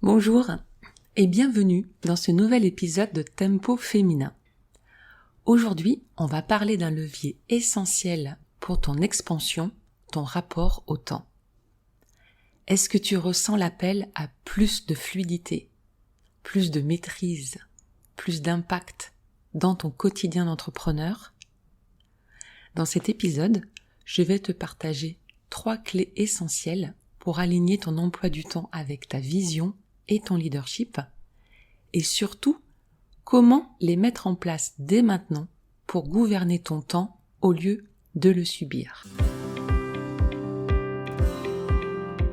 Bonjour et bienvenue dans ce nouvel épisode de Tempo Féminin. Aujourd'hui, on va parler d'un levier essentiel pour ton expansion, ton rapport au temps. Est-ce que tu ressens l'appel à plus de fluidité, plus de maîtrise, plus d'impact dans ton quotidien d'entrepreneur ? Dans cet épisode, je vais te partager 3 clés essentielles pour aligner ton emploi du temps avec ta vision et ton leadership, et surtout, comment les mettre en place dès maintenant pour gouverner ton temps au lieu de le subir.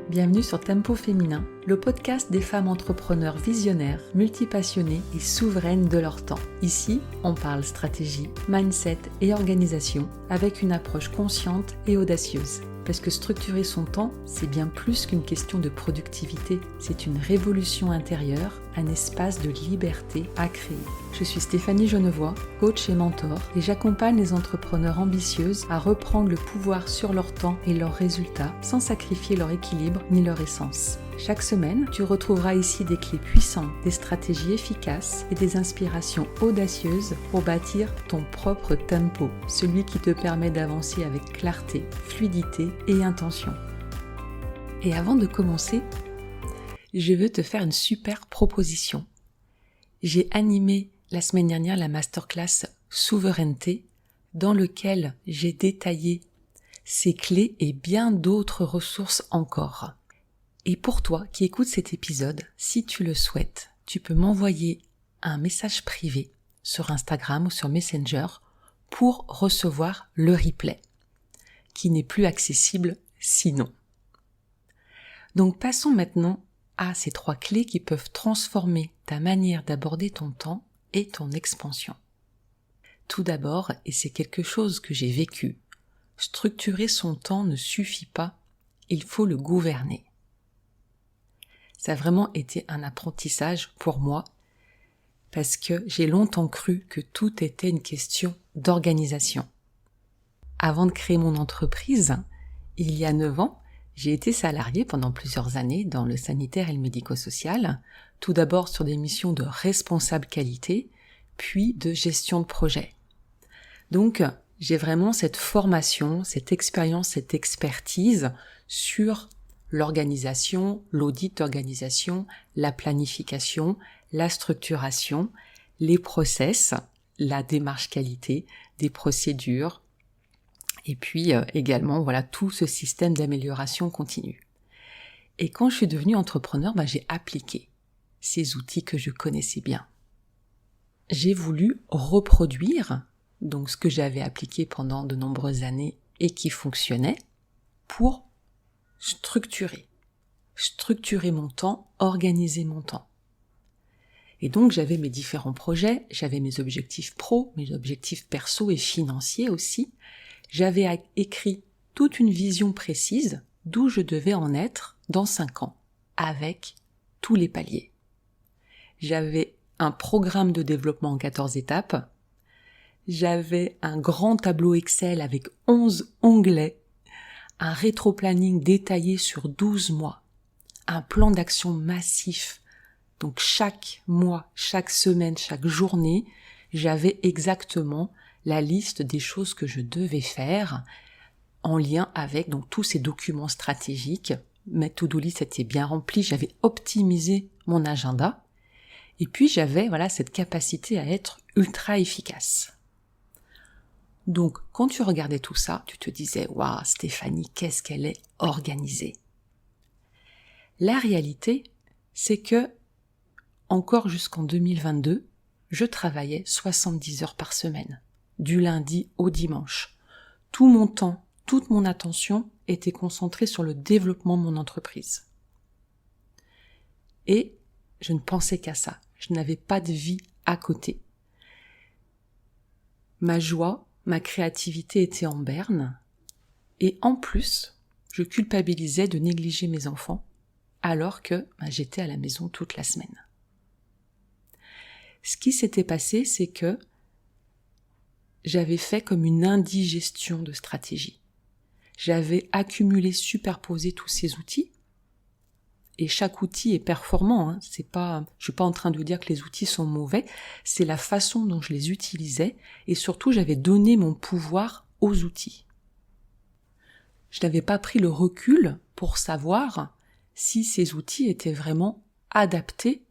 Bienvenue sur Tempo Féminin, le podcast des femmes entrepreneurs visionnaires, multipassionnées et souveraines de leur temps. Ici, on parle stratégie, mindset et organisation avec une approche consciente et audacieuse. Parce que structurer son temps, c'est bien plus qu'une question de productivité. C'est une révolution intérieure, un espace de liberté à créer. Je suis Stéphanie Genevois, coach et mentor, et j'accompagne les entrepreneurs ambitieuses à reprendre le pouvoir sur leur temps et leurs résultats sans sacrifier leur équilibre ni leur essence. Chaque semaine, tu retrouveras ici des clés puissantes, des stratégies efficaces et des inspirations audacieuses pour bâtir ton propre tempo, celui qui te permet d'avancer avec clarté, fluidité et intention. Et avant de commencer, je veux te faire une super proposition. J'ai animé la semaine dernière la masterclass Souveraineté, dans lequel j'ai détaillé ces clés et bien d'autres ressources encore. Et pour toi qui écoutes cet épisode, si tu le souhaites, tu peux m'envoyer un message privé sur Instagram ou sur Messenger pour recevoir le replay, qui n'est plus accessible sinon. Donc passons maintenant à ces 3 clés qui peuvent transformer ta manière d'aborder ton temps et ton expansion. Tout d'abord, et c'est quelque chose que j'ai vécu, structurer son temps ne suffit pas, il faut le gouverner. Ça a vraiment été un apprentissage pour moi parce que j'ai longtemps cru que tout était une question d'organisation. Avant de créer mon entreprise, il y a 9 ans, j'ai été salariée pendant plusieurs années dans le sanitaire et le médico-social, tout d'abord sur des missions de responsable qualité, puis de gestion de projet. Donc, j'ai vraiment cette formation, cette expérience, cette expertise sur l'organisation, l'audit d'organisation, la planification, la structuration, les process, la démarche qualité, des procédures, et puis également tout ce système d'amélioration continue. Et quand je suis devenue entrepreneur, j'ai appliqué ces outils que je connaissais bien. J'ai voulu reproduire donc ce que j'avais appliqué pendant de nombreuses années et qui fonctionnait pour structurer mon temps, organiser mon temps. Et donc j'avais mes différents projets, j'avais mes objectifs pro, mes objectifs perso et financiers aussi. J'avais écrit toute une vision précise d'où je devais en être dans 5 ans, avec tous les paliers. J'avais un programme de développement en 14 étapes. J'avais un grand tableau Excel avec 11 onglets, un rétro-planning détaillé sur 12 mois, un plan d'action massif. Donc chaque mois, chaque semaine, chaque journée, j'avais exactement la liste des choses que je devais faire en lien avec donc tous ces documents stratégiques. Ma to-do list était bien remplie, j'avais optimisé mon agenda et puis j'avais cette capacité à être ultra efficace. Donc, quand tu regardais tout ça, tu te disais « Waouh, Stéphanie, qu'est-ce qu'elle est organisée !» La réalité, c'est que, encore jusqu'en 2022, je travaillais 70 heures par semaine, du lundi au dimanche. Tout mon temps, toute mon attention était concentrée sur le développement de mon entreprise. Et je ne pensais qu'à ça. Je n'avais pas de vie à côté. Ma joie, ma créativité était en berne, et en plus, je culpabilisais de négliger mes enfants, alors que j'étais à la maison toute la semaine. Ce qui s'était passé, c'est que j'avais fait comme une indigestion de stratégie. J'avais accumulé, superposé tous ces outils, et chaque outil est performant, hein. Je suis pas en train de dire que les outils sont mauvais, c'est la façon dont je les utilisais, et surtout j'avais donné mon pouvoir aux outils. Je n'avais pas pris le recul pour savoir si ces outils étaient vraiment adaptés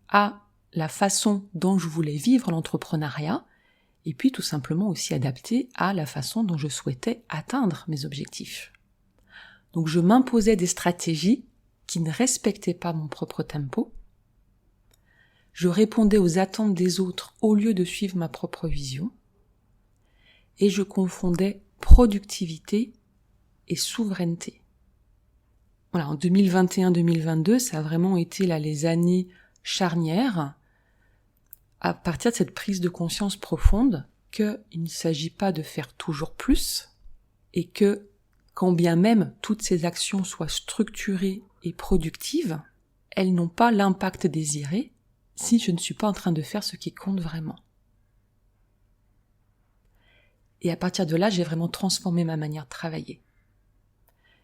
à la façon dont je voulais vivre l'entrepreneuriat, et puis tout simplement aussi adaptés à la façon dont je souhaitais atteindre mes objectifs. Donc je m'imposais des stratégies qui ne respectaient pas mon propre tempo. Je répondais aux attentes des autres au lieu de suivre ma propre vision. Et je confondais productivité et souveraineté. Voilà, en 2021-2022, ça a vraiment été là les années charnières à partir de cette prise de conscience profonde qu'il ne s'agit pas de faire toujours plus et que quand bien même toutes ces actions soient structurées et productives, elles n'ont pas l'impact désiré si je ne suis pas en train de faire ce qui compte vraiment. Et à partir de là, j'ai vraiment transformé ma manière de travailler.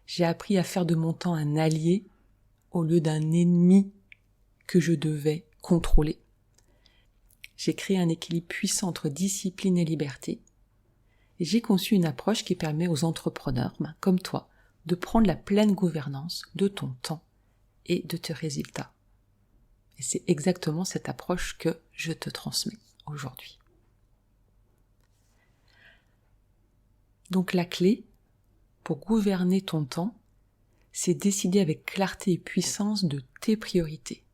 J'ai appris à faire de mon temps un allié au lieu d'un ennemi que je devais contrôler. J'ai créé un équilibre puissant entre discipline et liberté. Et j'ai conçu une approche qui permet aux entrepreneurs, comme toi, de prendre la pleine gouvernance de ton temps et de tes résultats. Et c'est exactement cette approche que je te transmets aujourd'hui. Donc la clé pour gouverner ton temps, c'est décider avec clarté et puissance de tes priorités.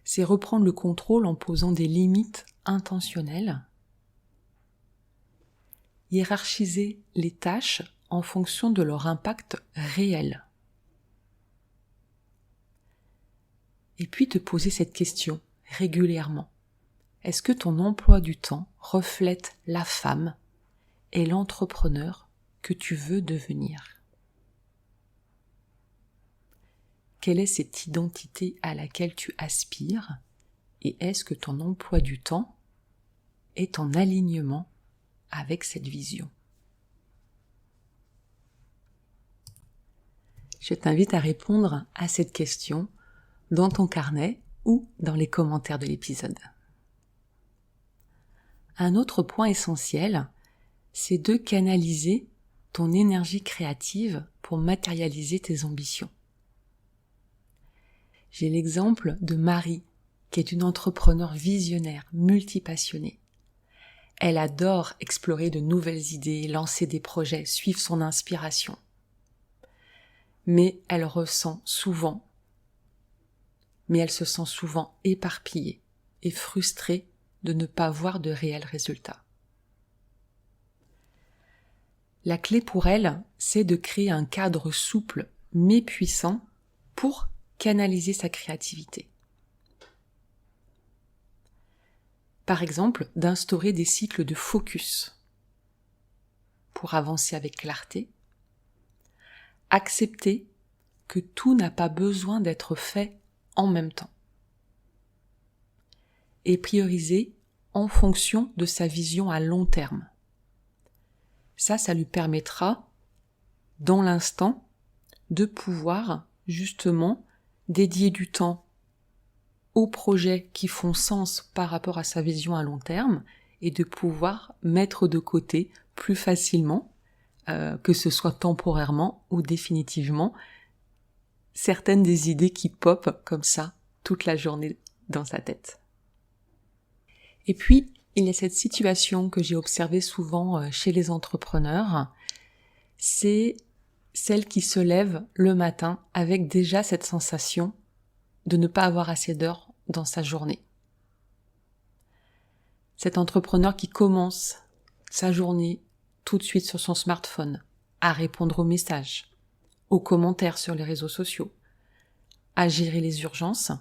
C'est reprendre le contrôle en posant des limites intentionnelles. Hiérarchiser les tâches en fonction de leur impact réel. Et puis te poser cette question régulièrement. Est-ce que ton emploi du temps reflète la femme et l'entrepreneur que tu veux devenir? Quelle est cette identité à laquelle tu aspires? Et est-ce que ton emploi du temps est en alignement avec cette vision? Je t'invite à répondre à cette question dans ton carnet ou dans les commentaires de l'épisode. Un autre point essentiel, c'est de canaliser ton énergie créative pour matérialiser tes ambitions. J'ai l'exemple de Marie, qui est une entrepreneure visionnaire, multipassionnée. Elle adore explorer de nouvelles idées, lancer des projets, suivre son inspiration. Mais elle se sent souvent éparpillée et frustrée de ne pas voir de réels résultats. La clé pour elle, c'est de créer un cadre souple mais puissant pour canaliser sa créativité. Par exemple, d'instaurer des cycles de focus pour avancer avec clarté, accepter que tout n'a pas besoin d'être fait en même temps et prioriser en fonction de sa vision à long terme. Ça lui permettra, dans l'instant, de pouvoir justement dédier du temps aux projets qui font sens par rapport à sa vision à long terme et de pouvoir mettre de côté plus facilement, que ce soit temporairement ou définitivement, certaines des idées qui popent comme ça toute la journée dans sa tête. Et puis, il y a cette situation que j'ai observée souvent chez les entrepreneurs, c'est celle qui se lève le matin avec déjà cette sensation de ne pas avoir assez d'heures dans sa journée. Cet entrepreneur qui commence sa journée tout de suite sur son smartphone, à répondre aux messages, aux commentaires sur les réseaux sociaux, à gérer les urgences,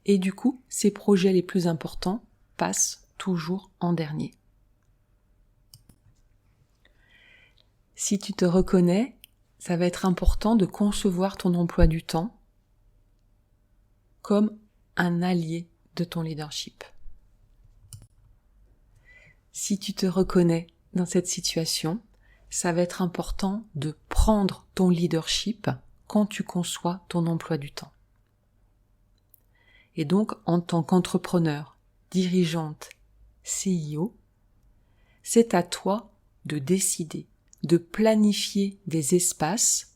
et du coup, ses projets les plus importants passent toujours en dernier. Si tu te reconnais, ça va être important de concevoir ton emploi du temps comme un allié de ton leadership. Si tu te reconnais dans cette situation, ça va être important de prendre ton leadership quand tu conçois ton emploi du temps. Et donc, en tant qu'entrepreneur, dirigeante, CIO, c'est à toi de décider, de planifier des espaces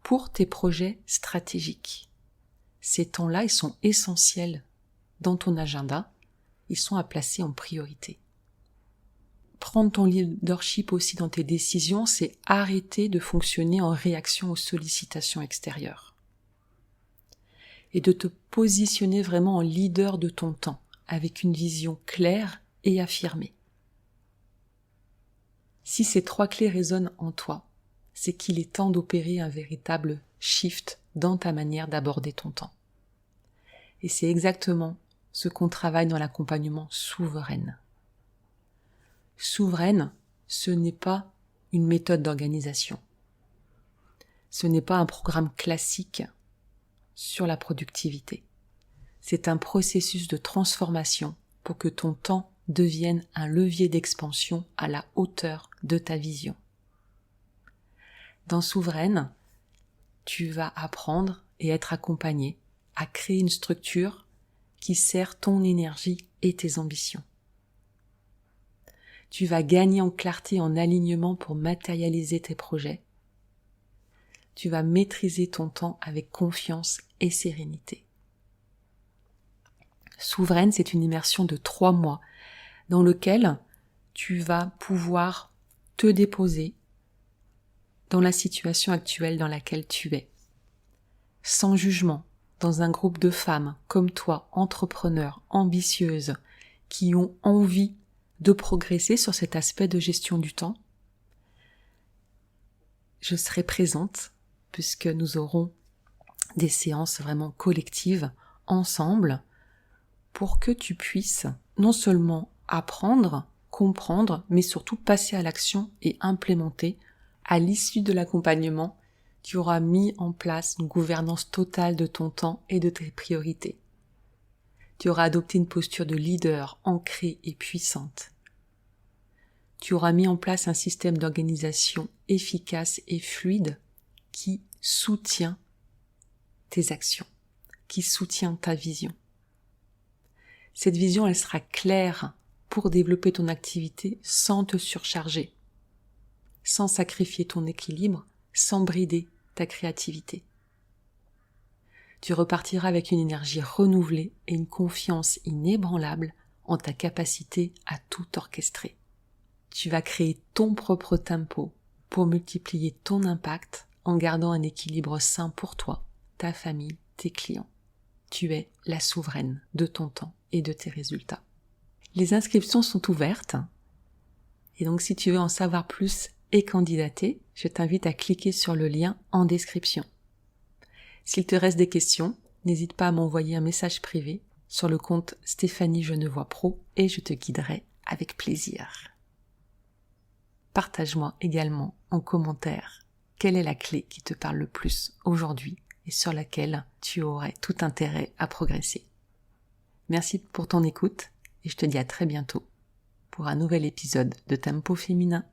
pour tes projets stratégiques. Ces temps-là, ils sont essentiels dans ton agenda, ils sont à placer en priorité. Prendre ton leadership aussi dans tes décisions, c'est arrêter de fonctionner en réaction aux sollicitations extérieures. Et de te positionner vraiment en leader de ton temps, avec une vision claire et affirmée. Si ces 3 clés résonnent en toi, c'est qu'il est temps d'opérer un véritable shift dans ta manière d'aborder ton temps. Et c'est exactement ce qu'on travaille dans l'accompagnement Souveraine. Souveraine, ce n'est pas une méthode d'organisation. Ce n'est pas un programme classique sur la productivité. C'est un processus de transformation pour que ton temps devienne un levier d'expansion à la hauteur de ta vision. Dans Souveraine, tu vas apprendre et être accompagné à créer une structure qui sert ton énergie et tes ambitions. Tu vas gagner en clarté et en alignement pour matérialiser tes projets. Tu vas maîtriser ton temps avec confiance et sérénité. Souveraine, c'est une immersion de 3 mois dans lequel tu vas pouvoir te déposer dans la situation actuelle dans laquelle tu es, sans jugement, dans un groupe de femmes comme toi, entrepreneurs, ambitieuses, qui ont envie de progresser sur cet aspect de gestion du temps. Je serai présente puisque nous aurons des séances vraiment collectives ensemble pour que tu puisses non seulement apprendre, comprendre, mais surtout passer à l'action et implémenter. À l'issue de l'accompagnement, tu auras mis en place une gouvernance totale de ton temps et de tes priorités. Tu auras adopté une posture de leader ancrée et puissante. Tu auras mis en place un système d'organisation efficace et fluide qui soutient tes actions, qui soutient ta vision. Cette vision, elle sera claire pour développer ton activité sans te surcharger, sans sacrifier ton équilibre, sans brider ta créativité. Tu repartiras avec une énergie renouvelée et une confiance inébranlable en ta capacité à tout orchestrer. Tu vas créer ton propre tempo pour multiplier ton impact en gardant un équilibre sain pour toi, ta famille, tes clients. Tu es la souveraine de ton temps et de tes résultats. Les inscriptions sont ouvertes et donc si tu veux en savoir plus et candidater, je t'invite à cliquer sur le lien en description. S'il te reste des questions, n'hésite pas à m'envoyer un message privé sur le compte Stéphanie Genevoix Pro et je te guiderai avec plaisir. Partage-moi également en commentaire quelle est la clé qui te parle le plus aujourd'hui et sur laquelle tu aurais tout intérêt à progresser. Merci pour ton écoute et je te dis à très bientôt pour un nouvel épisode de Tempo Féminin.